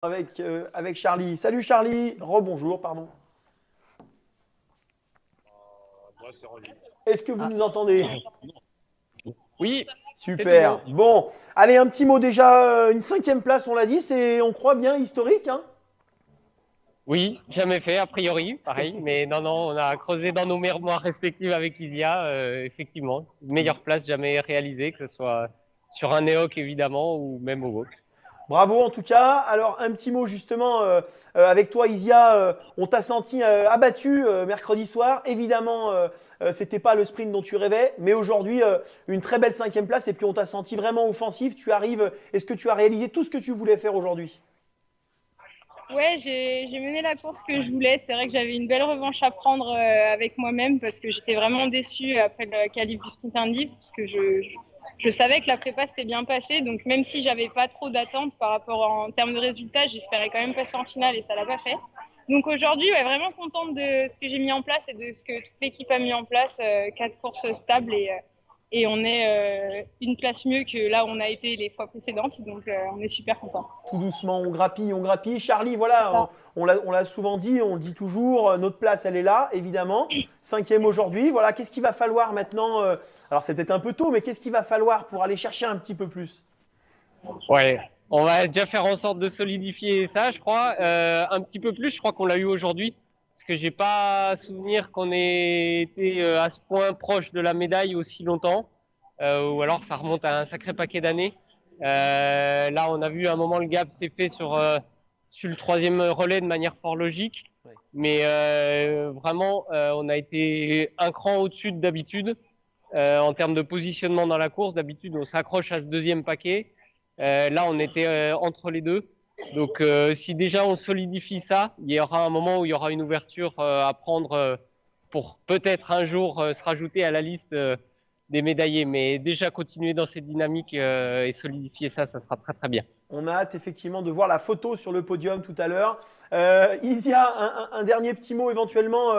avec Charlie. Salut Charlie, rebonjour, pardon. Moi, c'est relié. Est-ce que vous nous entendez? Oui, c'est tout bon. Super. Bon, allez, un petit mot déjà, une cinquième place, on l'a dit, c'est, on croit bien, historique, hein? Oui, jamais fait, a priori, pareil. Mais non, non, on a creusé dans nos mémoires respectives avec Isia, effectivement. Meilleure place jamais réalisée, que ce soit sur un EOC évidemment, ou même au WOC. Bravo en tout cas. Alors, un petit mot justement avec toi, Isia. On t'a senti abattu mercredi soir. Évidemment, c'était pas le sprint dont tu rêvais, mais aujourd'hui, une très belle cinquième place. Et puis, on t'a senti vraiment offensif. Tu arrives. Est-ce que tu as réalisé tout ce que tu voulais faire aujourd'hui? Ouais, j'ai mené la course que je voulais. C'est vrai que j'avais une belle revanche à prendre avec moi-même parce que j'étais vraiment déçue après le qualif du sprint Indy parce que je savais que la prépa s'était bien passée. Donc même si j'avais pas trop d'attentes par rapport en termes de résultats, j'espérais quand même passer en finale et ça l'a pas fait. Donc aujourd'hui, ouais, vraiment contente de ce que j'ai mis en place et de ce que toute l'équipe a mis en place. 4 courses stables et on est une place mieux que là où on a été les fois précédentes. Donc on est super content. Tout doucement, on grappille, on grappille. Charlie, C'est voilà, ça. on l'a souvent dit, on le dit toujours, notre place, elle est là, évidemment. Cinquième aujourd'hui. Voilà, qu'est-ce qu'il va falloir maintenant alors, c'est peut-être un peu tôt, mais qu'est-ce qu'il va falloir pour aller chercher un petit peu plus? Ouais, on va déjà faire en sorte de solidifier ça, je crois. Un petit peu plus, je crois qu'on l'a eu aujourd'hui. Parce que j'ai pas souvenir qu'on ait été à ce point proche de la médaille aussi longtemps. Ou alors ça remonte à un sacré paquet d'années. Là, on a vu à un moment le gap s'est fait sur le troisième relais de manière fort logique. Ouais. Mais vraiment, on a été un cran au-dessus de d'habitude. En termes de positionnement dans la course, d'habitude, on s'accroche à ce deuxième paquet. Là, on était entre les deux. Donc, si déjà on solidifie ça, il y aura un moment où il y aura une ouverture à prendre pour peut-être un jour se rajouter à la liste des médaillés. Mais déjà continuer dans cette dynamique et solidifier ça, ça sera très très bien. On a hâte effectivement de voir la photo sur le podium tout à l'heure. Isia, un dernier petit mot éventuellement.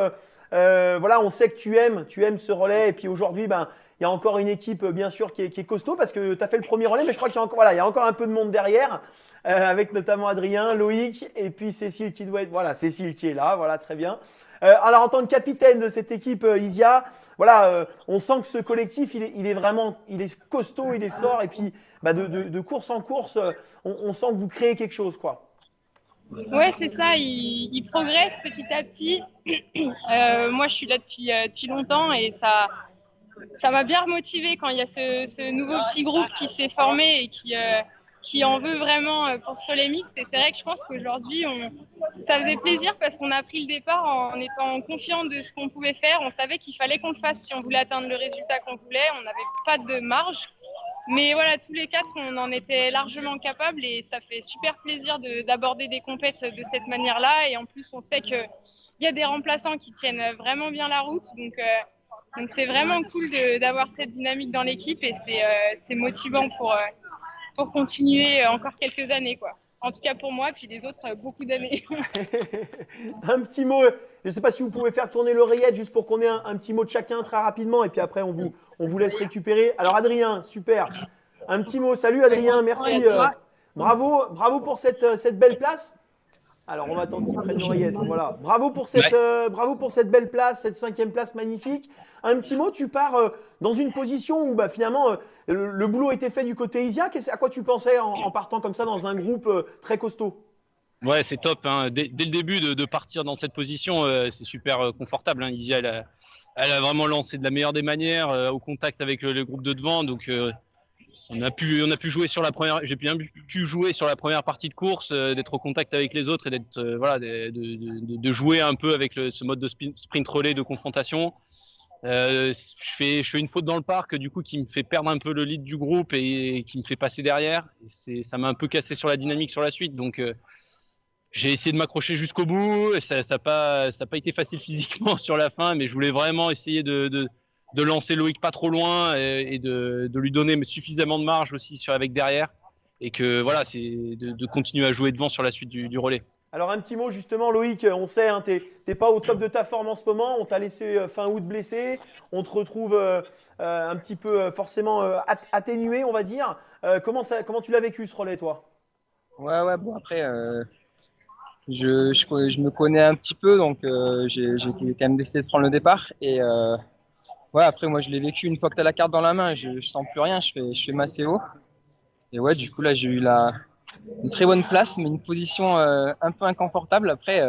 Voilà, on sait que tu aimes ce relais. Et puis aujourd'hui, ben, il y a encore une équipe, bien sûr, qui est costaud parce que tu as fait le premier relais, mais je crois qu'il y a encore, voilà, il y a encore un peu de monde derrière, avec notamment Adrien, Loïc et puis Cécile qui doit être. Voilà, Cécile qui est là, voilà, très bien. Alors, en tant que capitaine de cette équipe, Isia, voilà, on sent que ce collectif, il est vraiment, il est costaud, il est fort. Et puis, bah, de course en course, on sent que vous créez quelque chose, quoi. Ouais, c'est ça, il progresse petit à petit. Moi, je suis là depuis longtemps et ça m'a bien remotivé quand il y a ce nouveau petit groupe qui s'est formé et qui en veut vraiment pour ce relais mixte. Et c'est vrai que je pense qu'aujourd'hui, ça faisait plaisir parce qu'on a pris le départ en étant confiant de ce qu'on pouvait faire. On savait qu'il fallait qu'on le fasse si on voulait atteindre le résultat qu'on voulait. On n'avait pas de marge. Mais voilà, tous les 4, on en était largement capables et ça fait super plaisir d'aborder des compètes de cette manière-là. Et en plus, on sait qu'il y a des remplaçants qui tiennent vraiment bien la route. Donc c'est vraiment cool d'avoir cette dynamique dans l'équipe et c'est motivant pour continuer encore quelques années, quoi. En tout cas pour moi, puis les autres, beaucoup d'années. Un petit mot, je ne sais pas si vous pouvez faire tourner l'oreillette juste pour qu'on ait un petit mot de chacun très rapidement et puis après on vous laisse récupérer. Alors Adrien, super. Un petit mot, salut Adrien, merci. Bravo, bravo pour cette belle place. Alors, on va attendre qu'ils prennent l'oreillette. Voilà. Ouais. Bravo pour cette belle place, cette cinquième place magnifique. Un petit mot, tu pars dans une position où bah, finalement le boulot était fait du côté Isia. À quoi tu pensais en partant comme ça dans un groupe très costaud? Ouais, c'est top, hein. Dès le début de partir dans cette position, c'est super confortable, hein. Isia, elle a vraiment lancé de la meilleure des manières, au contact avec le groupe de devant. Donc, on a pu jouer sur la première. J'ai bien pu jouer sur la première partie de course, d'être au contact avec les autres et d'être voilà, de jouer un peu avec ce mode de sprint relais de confrontation. Je fais une faute dans le parc, du coup, qui me fait perdre un peu le lead du groupe et qui me fait passer derrière. Ça m'a un peu cassé sur la dynamique sur la suite. Donc, j'ai essayé de m'accrocher jusqu'au bout. Et ça a pas été facile physiquement sur la fin, mais je voulais vraiment essayer de lancer Loïc pas trop loin et de lui donner suffisamment de marge aussi avec derrière. Et que voilà, c'est de continuer à jouer devant sur la suite du relais. Alors, un petit mot justement, Loïc, on sait, hein, t'es pas au top de ta forme en ce moment. On t'a laissé fin août blessé. On te retrouve un petit peu forcément atténué, on va dire. Comment tu l'as vécu ce relais, toi? Ouais, bon après, je me connais un petit peu, donc j'ai quand même décidé de prendre le départ. Et ouais, après, moi, je l'ai vécu une fois que tu as la carte dans la main, je sens plus rien, je fais ma CO. Et ouais, du coup, là, j'ai eu une très bonne place, mais une position un peu inconfortable. Après,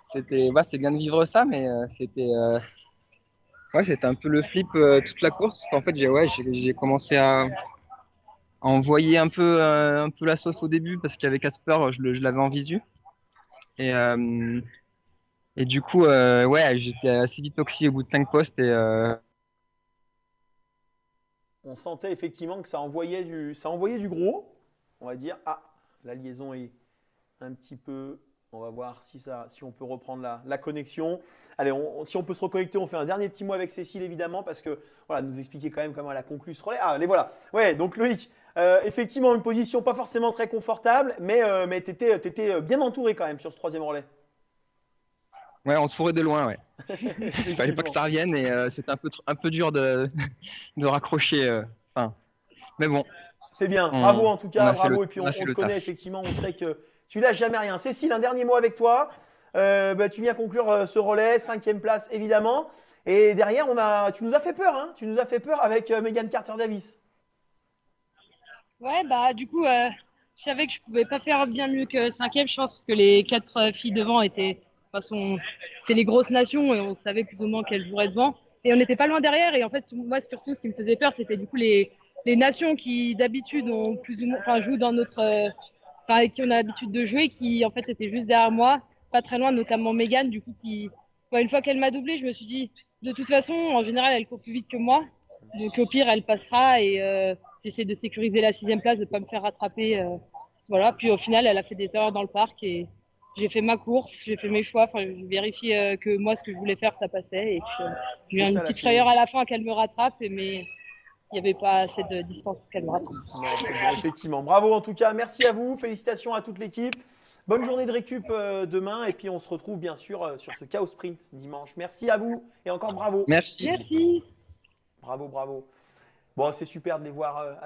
c'est bien de vivre ça, mais ouais, c'était un peu le flip toute la course, parce qu'en fait, j'ai commencé à envoyer un peu la sauce au début, parce qu'avec Casper, je l'avais en visu. Et, euh, et du coup, ouais, j'étais assez vite oxy au bout de 5 postes. On sentait effectivement que ça envoyait du gros, on va dire. Ah, la liaison est un petit peu. On va voir si on peut reprendre la connexion. Allez, si on peut se reconnecter, on fait un dernier petit mot avec Cécile évidemment parce que voilà, nous expliquer quand même comment elle a conclu ce relais. Ah, les voilà. Ouais, donc Loïc, effectivement une position pas forcément très confortable, mais tu étais bien entouré quand même sur ce troisième relais. Ouais, entouré de loin, ouais. Il fallait pas que ça revienne et c'était un peu dur de raccrocher. Enfin, mais bon, C'est bien, on, bravo en tout on cas, a fait bravo. Et puis on a fait on te le connaît taf. effectivement, on sait que tu lâches jamais rien. Cécile, un dernier mot avec toi. Tu viens conclure ce relais, cinquième place évidemment. Et derrière, tu nous as fait peur, hein. Tu nous as fait peur avec Megan Carter-Davis. Ouais, bah du coup, je savais que je pouvais pas faire bien mieux que cinquième, je pense, parce que les quatre filles devant étaient, de toute façon, c'est les grosses nations et on savait plus ou moins qu'elles joueraient devant. Et on n'était pas loin derrière. Et en fait, moi, surtout, ce qui me faisait peur, c'était du coup les nations qui d'habitude ont plus ou moins, enfin, jouent dans notre, enfin, avec qui on a l'habitude de jouer, qui en fait étaient juste derrière moi, pas très loin, notamment Megan, du coup, une fois qu'elle m'a doublé, je me suis dit, de toute façon, en général, elle court plus vite que moi. Donc au pire, elle passera et j'essaie de sécuriser la sixième place, de ne pas me faire rattraper. Voilà. Puis au final, elle a fait des erreurs dans le parc et j'ai fait ma course, j'ai fait mes choix. Enfin, j'ai vérifié que moi, ce que je voulais faire, ça passait. Et puis j'ai eu C'est une ça la petite série. frayeur à la fin qu'elle me rattrape, mais il n'y avait pas assez de distance pour qu'elle me rattrape. Non, c'est bien, effectivement. Bravo en tout cas, merci à vous, félicitations à toute l'équipe. Bonne journée de récup demain et puis on se retrouve bien sûr sur ce Chaos Sprint dimanche. Merci à vous et encore bravo. Merci. Merci. Bravo, bravo. Bon, c'est super de les voir